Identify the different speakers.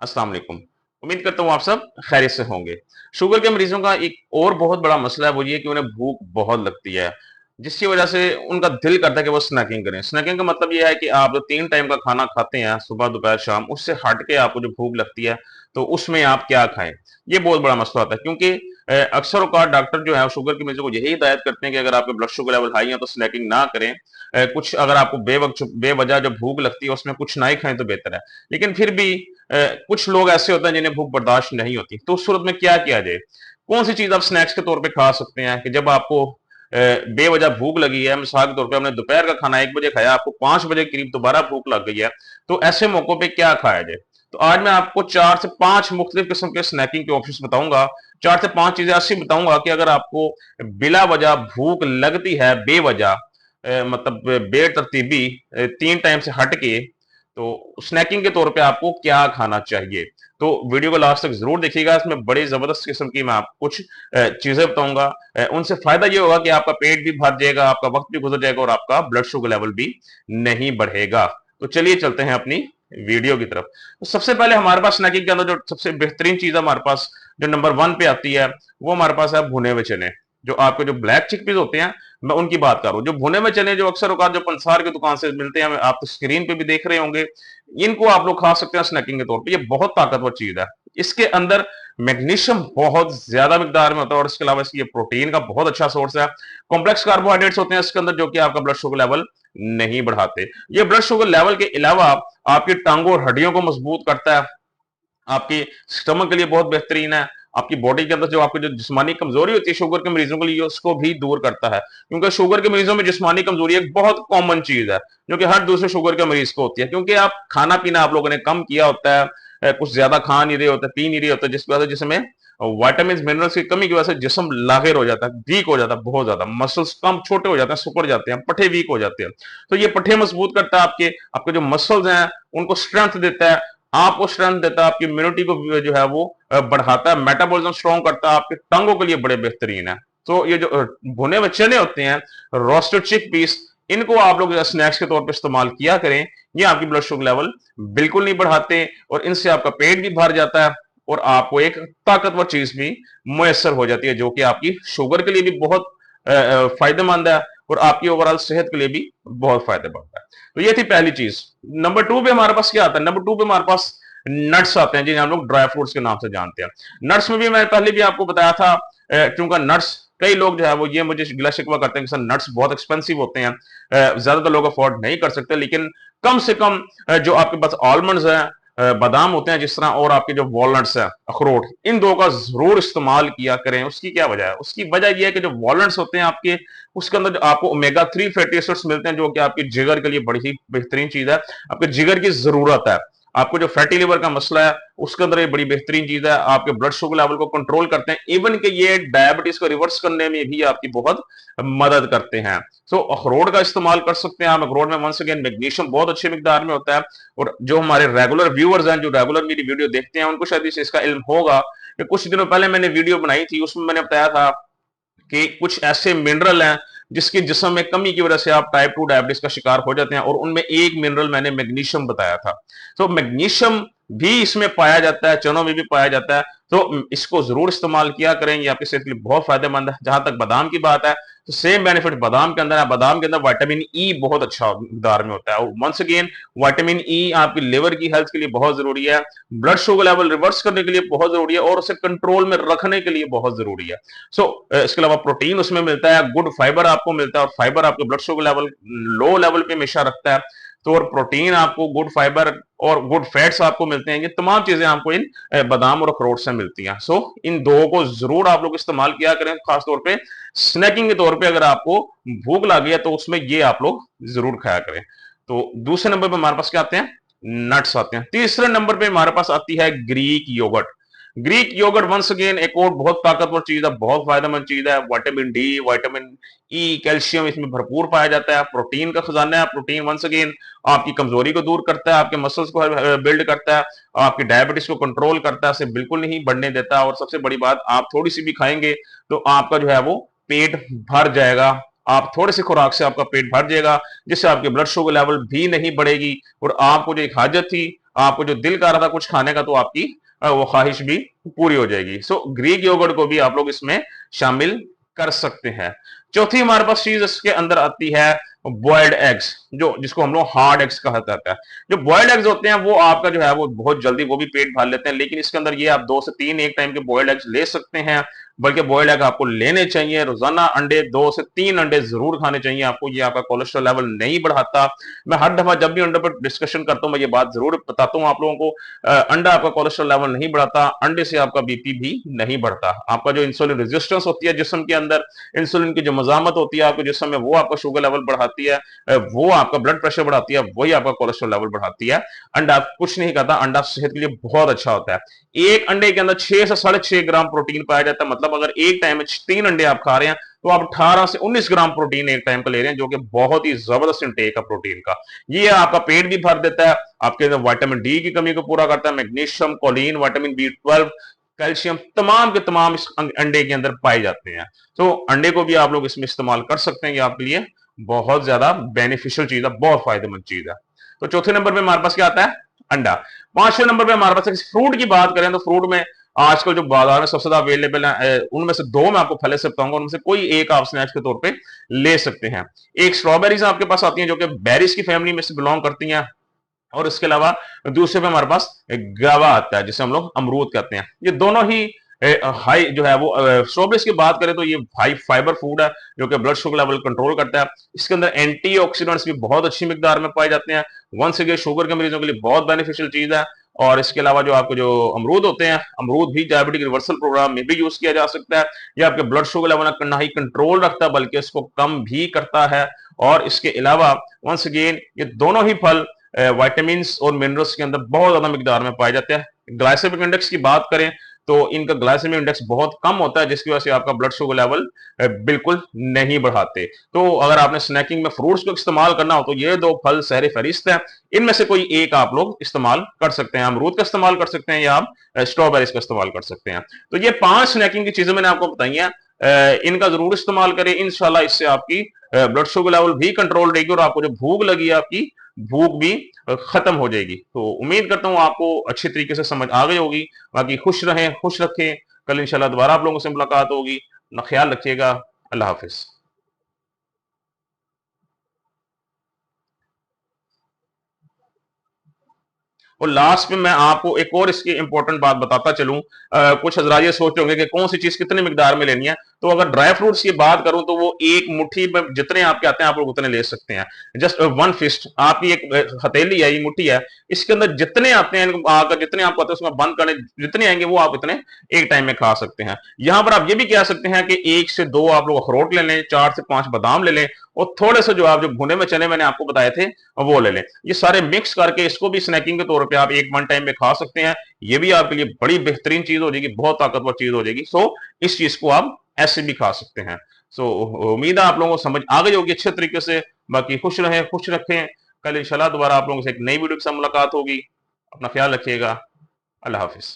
Speaker 1: अस्सलाम वालेकुम। उम्मीद करता हूँ आप सब खैरियत से होंगे। शुगर के मरीजों का एक और बहुत बड़ा मसला है वो ये कि उन्हें भूख बहुत लगती है, जिसकी वजह से उनका दिल करता है कि वो स्नैकिंग करें। स्नैकिंग का मतलब ये है कि आप जो 3 टाइम का खाना खाते हैं सुबह, दोपहर, शाम, उससे हट के आपको जो भूख लगती है तो उसमें आप क्या खाएँ? ये बहुत बड़ा मसला होता है क्योंकि अक्सर औक़ात डॉक्टर जो है शुगर के मरीजों को यही हिदायत करते हैं कि अगर आपके ब्लड शुगर लेवल हाई है तो स्नैकिंग ना करें। कुछ अगर आपको बेवजह जो भूख लगती है उसमें कुछ ना ही खाएँ तो बेहतर है। लेकिन फिर भी कुछ लोग ऐसे होते हैं जिन्हें भूख बर्दाश्त नहीं होती, तो उस सूरत में क्या किया जाए? कौन सी चीज आप स्नैक्स के तौर पे खा सकते हैं कि जब आपको बेवजह भूख लगी है, मिसाल के तौर पे आपने दोपहर का खाना 1 बजे खाया, आपको 5 बजे करीब दोबारा भूख लग गई है, तो ऐसे मौकों पे क्या खाया जाए? तो आज मैं आपको 4 से 5 मुख्तलिफ किस्म के स्नैकिंग के ऑप्शंस बताऊंगा। 4 से 5 चीजें ऐसी बताऊंगा कि अगर आपको बिला वजह भूख लगती है, बेवजह मतलब बेतरतीबी 3 टाइम से हट के, तो स्नैकिंग के तौर पे आपको क्या खाना चाहिए? तो वीडियो को लास्ट तक जरूर देखिएगा। इसमें बड़ी जबरदस्त किस्म की मैं आपको कुछ चीजें बताऊंगा। उनसे फायदा ये होगा कि आपका पेट भी भर जाएगा, आपका वक्त भी गुजर जाएगा और आपका ब्लड शुगर लेवल भी नहीं बढ़ेगा। तो चलिए चलते हैं अपनी वीडियो की तरफ। तो सबसे पहले हमारे पास स्नैकिंग के अंदर जो सबसे बेहतरीन चीज हमारे पास जो नंबर 1 पे आती है वो हमारे पास है भुने हुए चने। जो आपके जो ब्लैक चिकपीस होते हैं, मैं उनकी बात कर रहा हूँ। जो भुने हुए चने जो अक्सर औकात जो पंसार की दुकान से मिलते हैं, आप तो स्क्रीन पे भी देख रहे होंगे, इनको आप लोग खा सकते हैं स्नैकिंग के तौर पे। ये बहुत ताकतवर चीज है। इसके अंदर मैग्नीशियम बहुत ज्यादा मिकदार में होता है और इसके अलावा इसकी प्रोटीन का बहुत अच्छा सोर्स है। कॉम्प्लेक्स कार्बोहाइड्रेट्स होते हैं इसके अंदर जो कि आपका ब्लड शुगर लेवल नहीं बढ़ाते। ये ब्लड शुगर लेवल के अलावा आपकी टांगों और हड्डियों को मजबूत करता है, आपकी स्टमक के लिए बहुत बेहतरीन है, आपकी बॉडी के अंदर जो आपकी जो जिस्मानी कमजोरी होती है शुगर के मरीजों के लिए उसको भी दूर करता है। क्योंकि शुगर के मरीजों में जिस्मानी कमजोरी एक बहुत कॉमन चीज है जो कि हर दूसरे शुगर के मरीज को होती है, क्योंकि आप खाना पीना आप लोगों ने कम किया होता है, कुछ ज्यादा खा नहीं रहे होते, पी नहीं रहे होते, जिसकी वजह से जिसमें वाइटामिन मिनरल्स की कमी की वजह से जिस्म लागिर हो जाता है, वीक हो जाता है, बहुत ज्यादा मसल्स कम छोटे हो जाते हैं, सुकर जाते हैं, पट्टे वीक हो जाते हैं। तो ये पट्टे मजबूत करता है, आपके आपके जो मसल्स हैं उनको स्ट्रेंथ देता है, आपको स्ट्रेंथ देता है, आपकी इम्यूनिटी को जो है वो बढ़ाता है, मेटाबॉलिज्म स्ट्रॉन्ग करता है, आपके टांगों के लिए बड़े बेहतरीन है। तो ये जो भुने हुए चने होते हैं, रोस्टेड चिक पीस, इनको आप लोग स्नैक्स के तौर पर इस्तेमाल किया करें। ये आपकी ब्लड शुगर लेवल बिल्कुल नहीं बढ़ाते और इनसे आपका पेट भी भर जाता है और आपको एक ताकतवर चीज भी मुयसर हो जाती है जो कि आपकी शुगर के लिए भी बहुत फायदेमंद है और आपकी ओवरऑल सेहत के लिए भी बहुत फायदेमंद है। तो ये थी पहली चीज। नंबर 2 पे हमारे पास क्या आता है? नंबर 2 पे हमारे पास नट्स आते हैं जिन्हें हम लोग ड्राई फ्रूट्स के नाम से जानते हैं। नट्स में भी मैं पहले भी आपको बताया था, क्योंकि नट्स कई लोग जो है वो ये मुझे गिला शिकवा करते हैं कि सर नट्स बहुत एक्सपेंसिव होते हैं, ज्यादातर लोग अफोर्ड नहीं कर सकते, लेकिन कम से कम जो आपके पास आलमंड्स हैं, बादाम होते हैं जिस तरह, और आपके जो वॉलनट्स हैं, अखरोट, इन दो का जरूर इस्तेमाल किया करें। उसकी क्या वजह है? उसकी वजह यह है कि जो वॉलनट्स होते हैं आपके, उसके अंदर आपको ओमेगा 3 फैटी एसिड्स मिलते हैं जो कि आपके जिगर के लिए बड़ी ही बेहतरीन चीज है, आपके जिगर की जरूरत है। आपको जो फैटी लिवर का मसला है उसके अंदर ये बड़ी बेहतरीन चीज है, आपके ब्लड शुगर लेवल को कंट्रोल करते हैं, इवन कि ये डायबिटीज को रिवर्स करने में भी आपकी बहुत मदद करते हैं। सो अखरोट का इस्तेमाल कर सकते हैं आप। अखरोट में वंस अगेन मैग्नीशियम बहुत अच्छे मिकदार में होता है और जो हमारे रेगुलर व्यूअर्स हैं, जो रेगुलर मेरी वीडियो देखते हैं, उनको शायद इसका इल्म होगा कि कुछ दिनों पहले मैंने वीडियो बनाई थी, उसमें मैंने बताया था कि कुछ ऐसे मिनरल हैं जिसकी जिस्म में कमी की वजह से आप टाइप 2 डायबिटीज का शिकार हो जाते हैं, और उनमें एक मिनरल मैंने मैग्नीशियम बताया था। तो मैग्नीशियम भी इसमें पाया जाता है, चनों में भी पाया जाता है, तो इसको जरूर इस्तेमाल किया करें, ये आपकी सेहत के लिए बहुत फायदेमंद है। जहां तक बादाम की बात है तो सेम बेनिफिट बादाम के अंदर है। बादाम के अंदर विटामिन ई बहुत अच्छा मिकदार में होता है और वंस अगेन विटामिन ई आपकी लिवर की हेल्थ के लिए बहुत जरूरी है, ब्लड शुगर लेवल रिवर्स करने के लिए बहुत जरूरी है और उसे कंट्रोल में रखने के लिए बहुत जरूरी है। इसके अलावा प्रोटीन उसमें मिलता है, गुड फाइबर आपको मिलता है और फाइबर आपके blood sugar level low level पे हमेशा रखता है। तो और प्रोटीन आपको, गुड फाइबर और गुड फैट्स आपको मिलते हैं। ये तमाम चीजें आपको इन बादाम और अखरोट से मिलती हैं। इन दो को जरूर आप लोग इस्तेमाल किया करें, खासतौर पे स्नैकिंग के तौर पे। अगर आपको भूख लगी है तो उसमें ये आप लोग जरूर खाया करें। तो दूसरे नंबर पे हमारे पास क्या आते हैं? नट्स आते हैं। तीसरे नंबर पे हमारे पास आती है Greek yogurt. Greek yogurt once again एक और बहुत ताकतवर चीज है, बहुत फायदेमंद चीज है। Vitamin D, vitamin E, calcium इसमें भरपूर पाया जाता है, प्रोटीन का खजाना है। प्रोटीन वंस अगेन आपकी कमजोरी को दूर करता है, आपके मसल्स को बिल्ड करता है, आपकी डायबिटीज को कंट्रोल करता है, इसे बिल्कुल नहीं बढ़ने देता। और सबसे बड़ी बात, आप थोड़ी सी भी खाएंगे तो आपका जो है वो पेट भर जाएगा। आप थोड़ी सी खुराक से आपका पेट भर जाएगा, जिससे आपके ब्लड शुगर लेवल भी नहीं बढ़ेगी और आपको जो एक हाजत थी आपको जो दिल कर रहा था कुछ खाने का, तो आपकी वो ख्वाहिश भी पूरी हो जाएगी। सो ग्रीक योगर्ट को भी आप लोग इसमें शामिल कर सकते हैं। चौथी हमारे पास चीज इसके अंदर आती है बॉयल्ड एग्स, जो जिसको हम लोग हार्ड एग्स कहा जाता है। जो बॉयल्ड एग्स होते हैं वो आपका जो है वो बहुत जल्दी वो भी पेट भर लेते हैं, लेकिन इसके अंदर ये आप 2 से 3 एक टाइम के बॉयल्ड एग्स ले सकते हैं, बल्कि बॉयल्ड एग आपको लेने चाहिए रोजाना। अंडे 2 से 3 अंडे जरूर खाने चाहिए आपको, ये आपका कोलेस्ट्रॉल लेवल नहीं बढ़ाता। मैं हर दफा जब भी अंडे पर डिस्कशन करता हूं मैं ये बात जरूर बताता हूं आप लोगों को, अंडा आपका कोलेस्ट्रॉल लेवल नहीं बढ़ाता, अंडे से आपका बीपी भी नहीं बढ़ता। आपका जो इंसुलिन रेजिस्टेंस होती है जिस्म के अंदर, इंसुलिन की जो मजामत होती है आपके जिस्म में, वो आपका शुगर लेवल बढ़ाती है, वो आपका ब्लड प्रेशर बढ़ाती है, वही आपका कोलेस्ट्रॉल लेवल बढ़ाती है। अंडा कुछ नहीं करता, अंडा सेहत के लिए बहुत अच्छा होता है। एक अंडे के अंदर 6 से 6.5 ग्राम प्रोटीन पाया जाता है, मतलब अगर एक टाइम में 3 अंडे आप खा रहे हैं तो आप 18 से 19 ग्राम प्रोटीन एक टाइम का ले रहे हैं, जो कि बहुत ही जबरदस्त इंटेक है प्रोटीन का। ये आपका पेट भी भर देता है, आपके अंदर विटामिन डी की कमी को पूरा करता है, magnesium, Colin, vitamin B12, calcium, तमाम के तमाम इस अंडे के अंदर पाए जाते हैं। तो अंडे को भी आप लोग इसमें इस्तेमाल कर सकते हैं, ये आपके लिए बहुत ज्यादा बेनिफिशियल चीज है, बहुत फायदेमंद चीज है। तो चौथे नंबर पे हमारे पास क्या आता है? अंडा। पांचवें नंबर पे हमारे पास फ्रूट की बात करें तो फ्रूट में आजकल जो बाजार में सबसे ज्यादा अवेलेबल है, उनमें से दो मैं आपको पहले से बताऊंगा, उनमें से कोई एक आप स्नैक्स के तौर पे ले सकते हैं। एक स्ट्रॉबेरीज आपके पास आती हैं जो कि बेरीज की फैमिली में से बिलोंग करती हैं, और इसके अलावा दूसरे पे हमारे पास गावा आता है जिसे हम लोग अमरूद कहते हैं। ये दोनों ही हाई जो है वो, स्ट्रॉबेरीज की बात करें तो ये हाई फाइबर फूड है जो कि ब्लड शुगर लेवल कंट्रोल करता है। इसके अंदर एंटीऑक्सीडेंट्स भी बहुत अच्छी मिकदार में पाए जाते हैं, वंस अगेन शुगर के मरीजों के लिए बहुत बेनिफिशियल चीज है। और इसके अलावा जो आपको जो अमरूद होते हैं, अमरूद भी डायबिटिक रिवर्सल प्रोग्राम में भी यूज किया जा सकता है। ये आपके ब्लड शुगर लेवल ना ही कंट्रोल रखता है बल्कि इसको कम भी करता है। और इसके अलावा वंस अगेन ये दोनों ही फल विटामिन और मिनरल्स के अंदर बहुत ज्यादा मिकदार में पाए जाते हैं। ग्लाइसेमिक इंडेक्स की बात करें तो इनका ग्लाइसेमिक इंडेक्स बहुत कम होता है, जिसकी वजह से आपका ब्लड शुगर लेवल बिल्कुल नहीं बढ़ाते। तो अगर आपने स्नैकिंग में फ्रूट्स को इस्तेमाल करना हो तो ये दो फल सहरे फहरिस्त हैं, इनमें से कोई एक आप लोग इस्तेमाल कर सकते हैं। अमरूद का इस्तेमाल कर सकते हैं या आप स्ट्रॉबेरीज का इस्तेमाल कर सकते हैं। तो ये 5 स्नैकिंग की चीजें मैंने आपको बताई हैं, इनका जरूर इस्तेमाल करें, इंशाल्लाह इससे आपकी ब्लड शुगर लेवल भी कंट्रोल रहेगी और आपको जो भूख लगी है आपकी भूख भी खत्म हो जाएगी। तो उम्मीद करता हूं आपको अच्छी तरीके से समझ आ गई होगी। बाकी खुश रहें, खुश रखें, कल इंशाल्लाह दोबारा आप लोगों से मुलाकात होगी। अपना ख्याल रखिएगा। अल्लाह हाफिज। और लास्ट में मैं आपको एक और इसकी इंपॉर्टेंट बात बताता चलूं, कुछ हजरात ये सोचते होंगे कि कौन सी चीज कितने मिकदार में लेनी है। तो अगर ड्राई फ्रूट्स की बात करूं तो वो एक मुट्ठी में जितने आपके आते हैं आप लोग उतने ले सकते हैं। जस्ट वन फिस्ट, आपकी एक हथेली है, ये मुट्ठी है, इसके अंदर जितने आते हैं आकर जितने आपको आते हैं उसमें बंद करने जितने आएंगे वो आप इतने एक टाइम में खा सकते हैं। यहां पर आप ये भी कह सकते हैं कि 1 से 2 आप लोग अखरोट ले लें, 4 से 5 बादाम ले लें, और थोड़े से जो आप जो भुने में चने मैंने आपको बताए थे वो ले लें। ये सारे मिक्स करके इसको भी स्नैकिंग के तौर पे आप एक वन टाइम में खा सकते हैं। ये भी आपके लिए बड़ी बेहतरीन चीज हो जाएगी, बहुत ताकतवर चीज हो जाएगी। सो इस चीज को आप ऐसे भी खा सकते हैं। सो उम्मीद है आप लोगों को समझ आ गई होगी अच्छे तरीके से। बाकी खुश रहें, खुश रखें। कल इंशाल्लाह दोबारा आप लोगों से एक नई वीडियो के साथ मुलाकात होगी। अपना ख्याल रखिएगा। अल्लाह हाफिज।